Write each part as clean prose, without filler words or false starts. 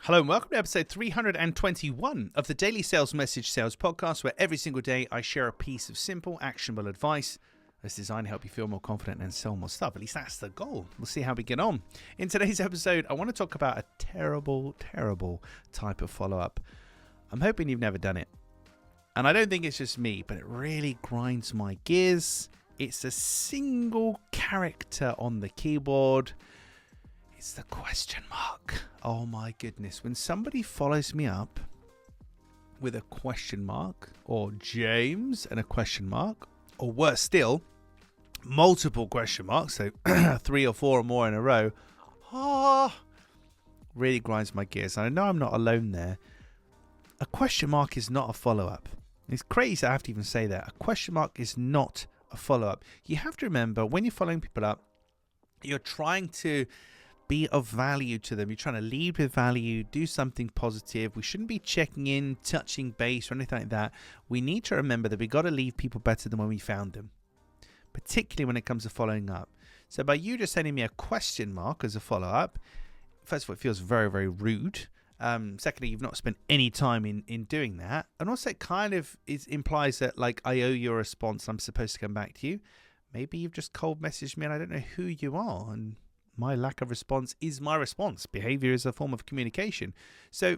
Hello and welcome to episode 321 of the Daily Sales Message Sales Podcast, where every single day I share a piece of simple, actionable advice that's designed to help you feel more confident and sell more stuff. At least that's the goal. We'll see how we get on. In today's episode, I want to talk about a terrible type of follow-up. I'm hoping you've never done it. And I don't think it's just me, but it really grinds my gears. It's a single character on the keyboard. It's the question mark. Oh my goodness. When somebody follows me up with a question mark, or James and a question mark, or worse still, multiple question marks, so 3 or 4 or more in a row, really grinds my gears. And I know I'm not alone there. A question mark is not a follow-up. It's crazy I have to even say that. A question mark is not a follow-up. You have to remember, when you're following people up, you're trying to be of value to them. You're trying to lead with value, do something positive. We shouldn't be checking in, touching base, or anything like that. We need to remember that we got to leave people better than when we found them, particularly when it comes to following up. So by you just sending me a question mark as a follow-up, first of all, it feels very rude. Secondly, you've not spent any time in doing that. And also it kind of implies that, like, I owe you a response. I'm supposed to come back to you. Maybe you've just cold messaged me and I don't know who you are. And my lack of response is my response. Behavior is a form of communication. So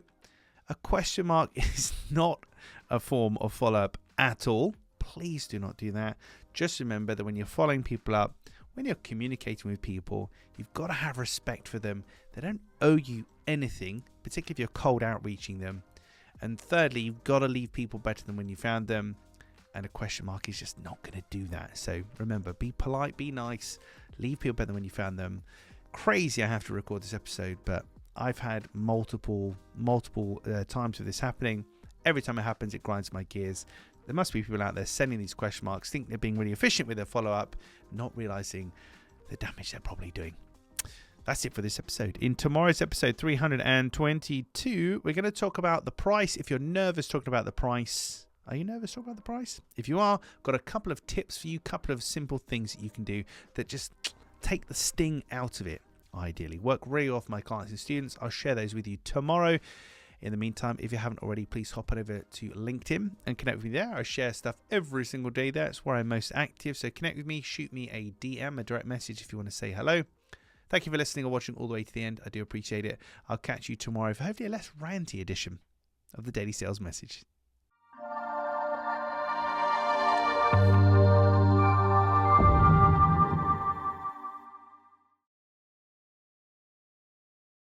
a question mark is not a form of follow-up at all. Please do not do that. Just remember that when you're following people up, when you're communicating with people, you've got to have respect for them. They don't owe you anything, particularly if you're cold outreaching them. And thirdly, you've got to leave people better than when you found them. And a question mark is just not going to do that. So remember, be polite, be nice, leave people better than when you found them. Crazy I have to record this episode, but I've had multiple times of this happening. Every time it happens, it grinds my gears. There must be people out there sending these question marks, think they're being really efficient with their follow-up, not realizing the damage they're probably doing. That's it for this episode. In tomorrow's episode 322, we're going to talk about the price. If you're nervous talking about the price, are you nervous talking about the price? If you are, got a couple of tips for you, couple of simple things that you can do that just take the sting out of it, ideally. Work really well for my clients and students. I'll share those with you tomorrow. In the meantime, if you haven't already, please hop on over to LinkedIn and connect with me there. I share stuff every single day there. It's where I'm most active. So connect with me, shoot me a DM, a direct message if you want to say hello. Thank you for listening or watching all the way to the end. I do appreciate it. I'll catch you tomorrow for hopefully a less ranty edition of the Daily Sales Message.